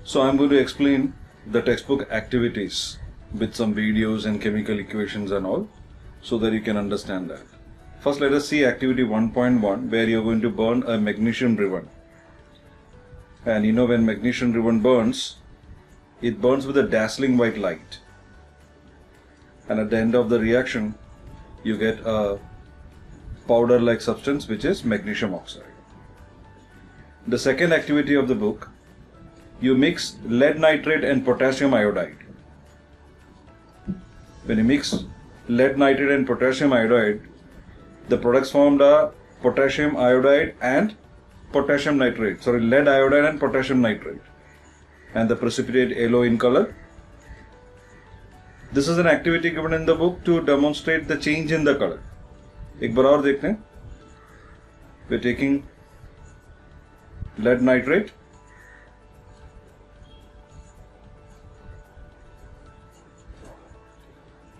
So I'm going to explain the textbook activities with some videos and chemical equations and all, so that you can understand that. First, let us see activity 1.1, where you're going to burn a magnesium ribbon. And you know, when magnesium ribbon burns, it burns with a dazzling white light. And at the end of the reaction, you get a powder-like substance, which is magnesium oxide. The second activity of the book, you mix lead nitrate and potassium iodide. When you mix lead nitrate and potassium iodide, the products formed are potassium iodide and potassium nitrate. Sorry, lead iodide and potassium nitrate. And the precipitate yellow in color. This is an activity given in the book to demonstrate the change in the color. एक बार और देखते हैं. We're taking lead nitrate.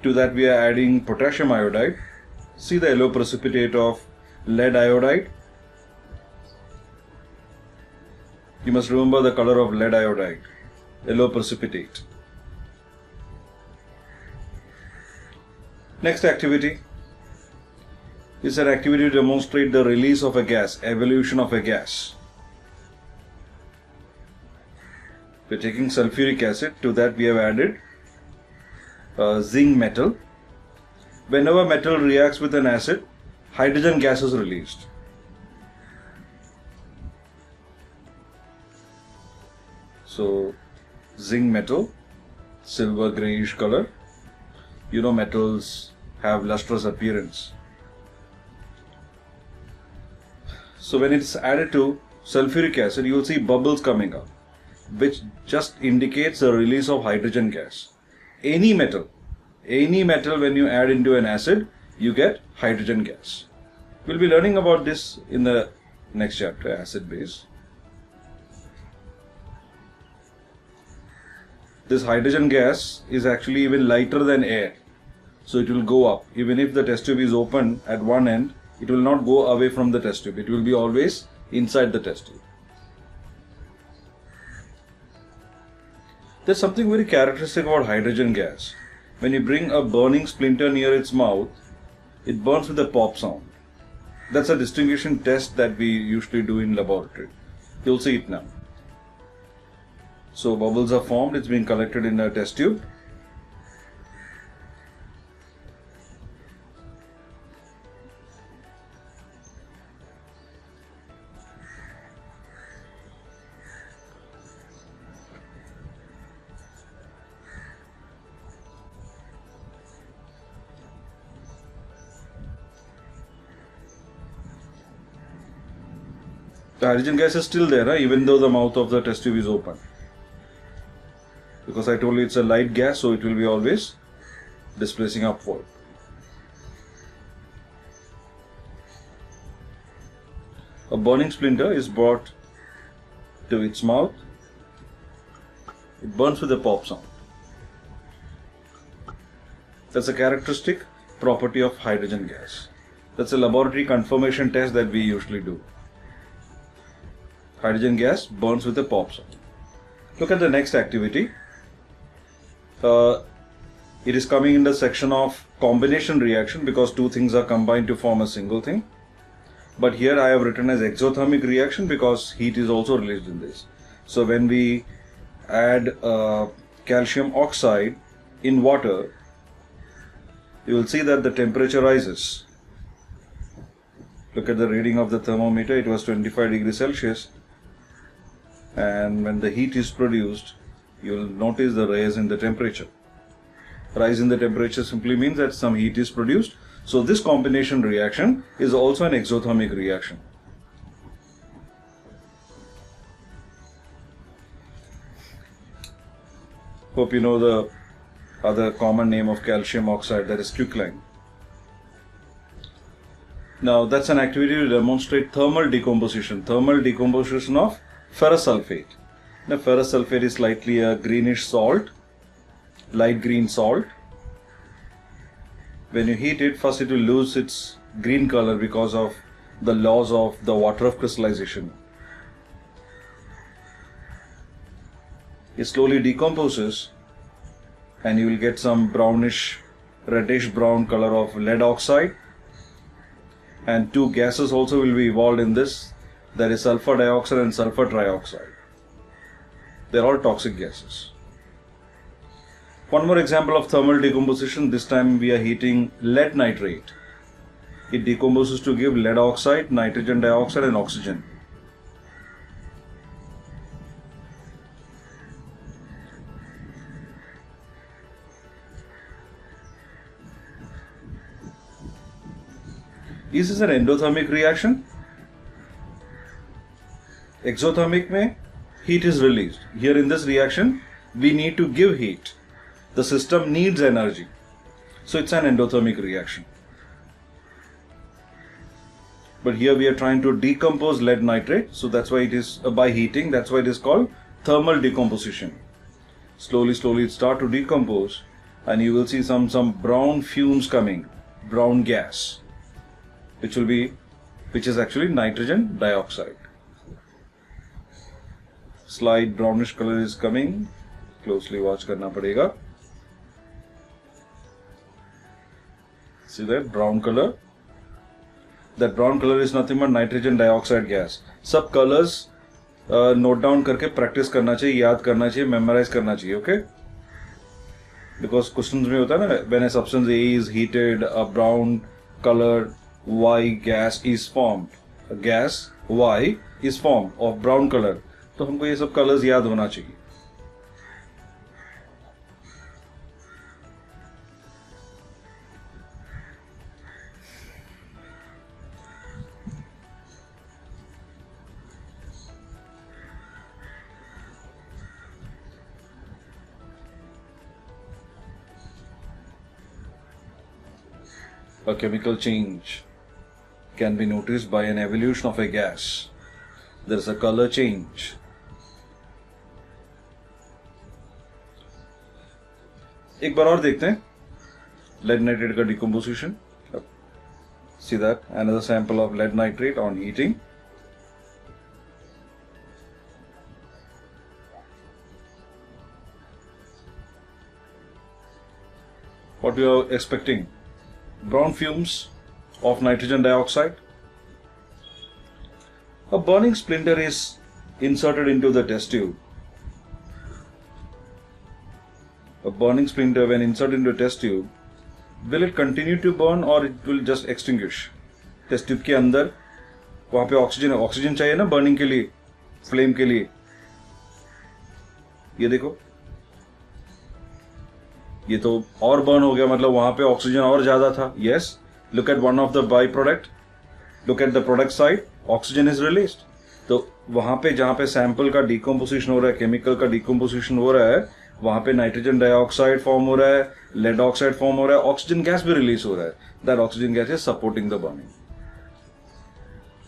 To that we are adding potassium iodide. See the yellow precipitate of lead iodide. You must remember the color of lead iodide, yellow precipitate. Next activity is an activity to demonstrate the release of a gas, evolution of a gas. We are taking sulfuric acid. To that we have added zinc metal. Whenever metal reacts with an acid, hydrogen gas is released. So, zinc metal, silver greyish color. You know, metals have lustrous appearance. So when it's added to sulfuric acid, you will see bubbles coming up, which just indicates the release of hydrogen gas. Any metal when you add into an acid, you get hydrogen gas. We'll be learning about this in the next chapter, acid base. This hydrogen gas is actually even lighter than air, so it will go up. Even if the test tube is open at one end, it will not go away from the test tube. It will be always inside the test tube. There's something very characteristic about hydrogen gas. When you bring a burning splinter near its mouth, it burns with a pop sound. That's a distinguishing test that we usually do in laboratory. You'll see it now. So bubbles are formed, it's being collected in a test tube. The hydrogen gas is still there, even though the mouth of the test tube is open. Because I told you it's a light gas, so it will be always displacing upward. A burning splinter is brought to its mouth. It burns with a pop sound. That's a characteristic property of hydrogen gas. That's a laboratory confirmation test that we usually do. Hydrogen gas burns with a pop sound. Look at the next activity. It is coming in the section of combination reaction because two things are combined to form a single thing. But here I have written as exothermic reaction because heat is also released in this. So when we add calcium oxide in water, you will see that the temperature rises. Look at the reading of the thermometer. It was 25 degrees Celsius. And when the heat is produced, you will notice the rise in the temperature. Rise in the temperature simply means that some heat is produced. So this combination reaction is also an exothermic reaction. Hope you know the other common name of calcium oxide, that is quicklime. Now that's an activity to demonstrate thermal decomposition of ferrous sulfate. Now ferrous sulfate is slightly a greenish salt, light green salt. When you heat it, first it will lose its green color because of the laws of the water of crystallization. it slowly decomposes and you will get some brownish, reddish brown color of lead oxide, and two gases also will be evolved in this. That is sulfur dioxide and sulfur trioxide. They are all toxic gases. One more example of thermal decomposition. This time we are heating lead nitrate. It decomposes to give lead oxide, nitrogen dioxide and oxygen. Is this an endothermic reaction? Exothermic mein heat is released. Here in this reaction, we need to give heat. The system needs energy. So it's an endothermic reaction. But here we are trying to decompose lead nitrate. So that's why it is by heating. That's why it is called thermal decomposition. Slowly it start to decompose, and you will see some brown fumes coming, brown gas, which is actually nitrogen dioxide. Slight brownish color is coming. Closely watch करना पड़ेगा. See that brown color? That brown color is nothing but nitrogen dioxide gas. सब colors note down करके practice करना चाहिए, याद करना चाहिए, memorize करना चाहिए, okay? Because questions में होता है ना, when a substance A is heated, a brown colored Y gas is formed. A gas Y is formed of brown color. तो हमको ये सब colors याद होना चाहिए. A chemical change can be noticed by an evolution of a gas. There is a color change. एक बार और देखते हैं lead nitrate का decomposition. See that another sample of lead nitrate on heating. What we are expecting? Brown fumes of nitrogen dioxide. A burning splinter is inserted into the test tube. A burning splinter, when inserted into a test tube, will it continue to burn or it will just extinguish? Test tube के अंदर वहाँ पे oxygen चाहिए ना burning के लिए, flame के लिए. ये देखो, ये तो और बर्न हो गया, मतलब वहां पे ऑक्सीजन और ज्यादा था. Yes, look at one of the by product, look at the product side, oxygen is released. तो वहां पे जहां पे सैंपल का डिकम्पोजिशन हो रहा है, केमिकल का डिकम्पोजिशन हो रहा है, वहां पे नाइट्रोजन डाइऑक्साइड फॉर्म हो रहा है, लेड ऑक्साइड फॉर्म हो रहा है, ऑक्सीजन गैस भी रिलीज हो रहा है. That oxygen gas is supporting the burning.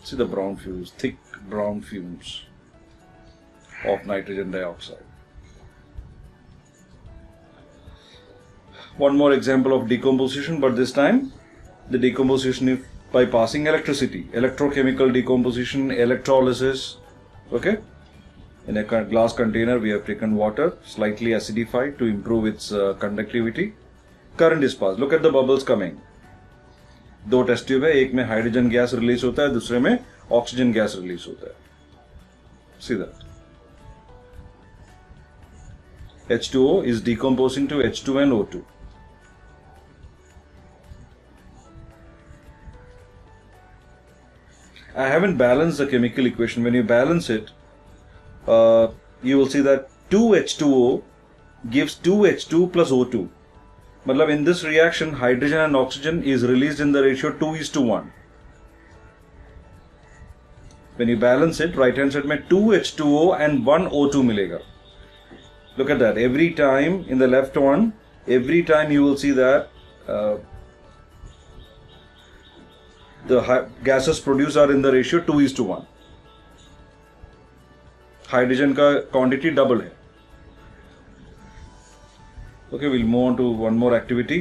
See the brown fumes, thick brown fumes of nitrogen dioxide. One more example of decomposition, but this time the decomposition is by passing electricity, electrochemical decomposition, electrolysis. Okay, in a glass container we have taken water, slightly acidified to improve its conductivity. Current is passed. Look at the bubbles coming. दो test tube है, एक में hydrogen gas release होता है, दूसरे में oxygen gas release होता है. See that. H2O is decomposing to H2 and O2. I haven't balanced the chemical equation. When you balance it, you will see that 2H2O gives 2H2 plus O2. मतलब in this reaction, hydrogen and oxygen is released in the ratio 2:1. When you balance it, right hand side में 2H2O and 1 O2 मिलेगा. Look at that. Every time in the left one, every time you will see that the gases produced are in the ratio 2:1. Hydrogen का quantity double है. Okay, we'll move on to one more activity.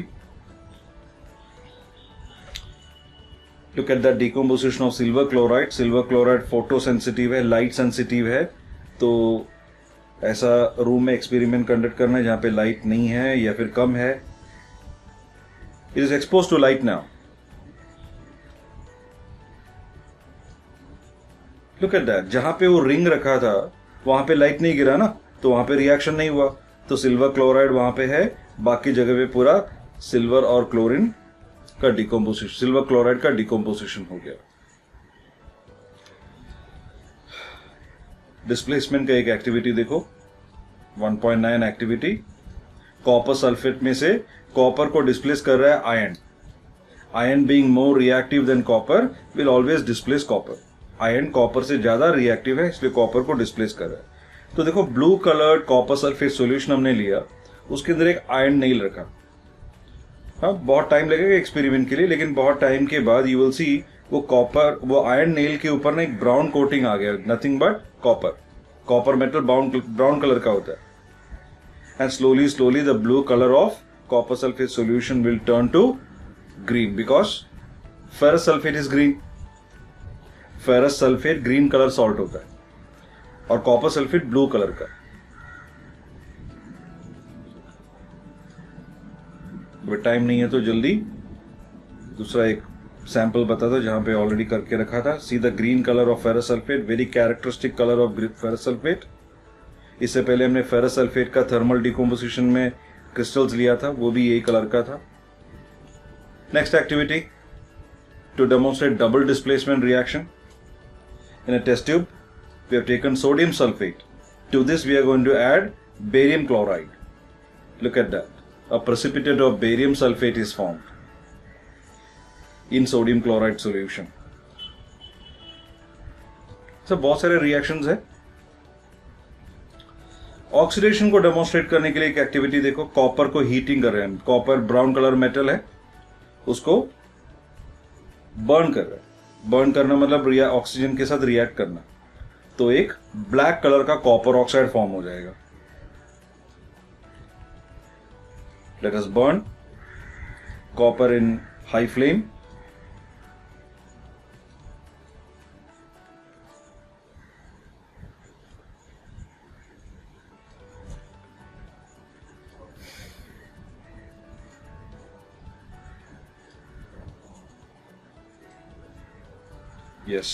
Look at that decomposition of silver chloride. Silver chloride photosensitive है, light sensitive है. तो ऐसा room में experiment conduct करना है जहां पे लाइट नहीं है या फिर कम है. It is expose to light now. Look at that. जहां पे वो रिंग रखा था वहां पे लाइट नहीं गिरा ना, तो वहां पे रिएक्शन नहीं हुआ. तो सिल्वर क्लोराइड वहां पे है, बाकी जगह पे पूरा सिल्वर और क्लोरीन का डिकम्पोजिशन, सिल्वर क्लोराइड का डिकम्पोजिशन हो गया. डिस्प्लेसमेंट का एक एक्टिविटी देखो, 1.9 एक्टिविटी. कॉपर सल्फेट में से कॉपर को डिस्प्लेस कर रहा है iron. Iron being more reactive than copper will always displace copper. Iron copper से ज्यादा रिएक्टिव है, इसलिए कॉपर को डिस्प्लेस कर रहा है. तो देखो, blue coloured copper sulphate solution हमने लिया, उसके अंदर एक आयरन नेल रखा. हाँ, बहुत टाइम लगेगा एक्सपेरिमेंट के लिए, लेकिन बहुत टाइम के बाद यू विल सी वो आयरन नेल के ऊपर ना एक ब्राउन कोटिंग आ गया. Nothing but copper metal brown colour का होता है. And slowly the blue colour of copper sulphate solution will turn to green, because ferrous sulphate is green. Ferrous sulphate green colour salt होता है और copper sulphate blue colour का. Time नहीं है तो जल्दी दूसरा एक सैंपल बता दो जहां पे ऑलरेडी करके रखा था. See the green colour of ferrous sulphate, very characteristic colour of ferrous sulphate. इससे पहले हमने फेरस सल्फेट का थर्मल डिकम्पोजिशन में क्रिस्टल्स लिया था, वो भी यही कलर का था. Next activity, to demonstrate double displacement reaction in a test tube, we have taken sodium sulfate. To this we are going to add barium chloride. Look at that. A precipitate of barium sulfate is formed in sodium chloride solution. So बहुत सारे reactions है. Oxidation को demonstrate करने के लिए एक activity देखो, copper को हीटिंग कर रहे हैं. कॉपर ब्राउन कलर मेटल है, उसको बर्न कर रहे हैं. बर्न करना मतलब ऑक्सीजन के साथ रिएक्ट करना, तो एक ब्लैक कलर का कॉपर ऑक्साइड फॉर्म हो जाएगा. लेट अस बर्न कॉपर इन हाई फ्लेम. यस,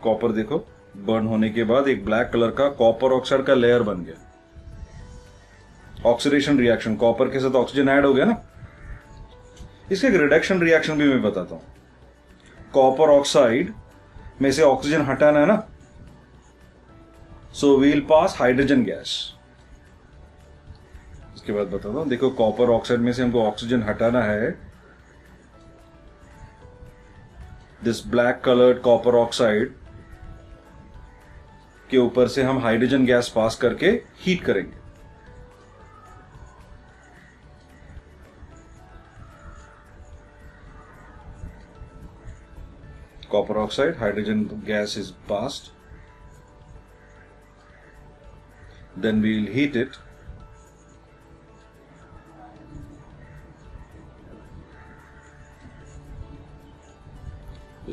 कॉपर देखो बर्न होने के बाद एक ब्लैक कलर का कॉपर ऑक्साइड का लेयर बन गया. ऑक्सीडेशन रिएक्शन, कॉपर के साथ ऑक्सीजन ऐड हो गया ना. इसका एक रिडक्शन रिएक्शन भी मैं बताता हूं. कॉपर ऑक्साइड में से ऑक्सीजन हटाना है ना, सो वील पास हाइड्रोजन गैस. इसके बाद बताता हूं. देखो, कॉपर ऑक्साइड में से हमको ऑक्सीजन हटाना है. This black coloured copper oxide के ऊपर से हम हाइड्रोजन गैस पास करके हीट करेंगे. Copper oxide, hydrogen gas is passed, then we will heat it.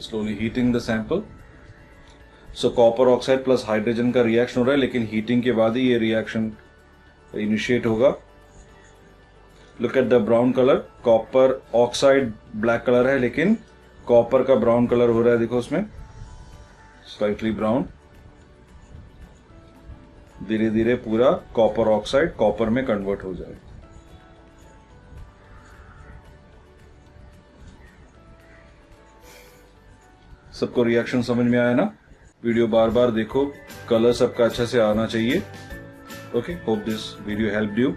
slowly heating the sample. So copper oxide plus hydrogen का रिएक्शन हो रहा है, लेकिन हीटिंग के बाद ही ये रिएक्शन इनिशिएट होगा. Look at the brown colour. Copper oxide black colour है, लेकिन कॉपर का ब्राउन कलर हो रहा है. देखो उसमें स्लाइटली ब्राउन. धीरे धीरे पूरा कॉपर ऑक्साइड कॉपर में कन्वर्ट हो जाए. सबको रिएक्शन समझ में आया ना? वीडियो बार बार देखो, कलर सबका अच्छा से आना चाहिए. Okay, hope this video helped you.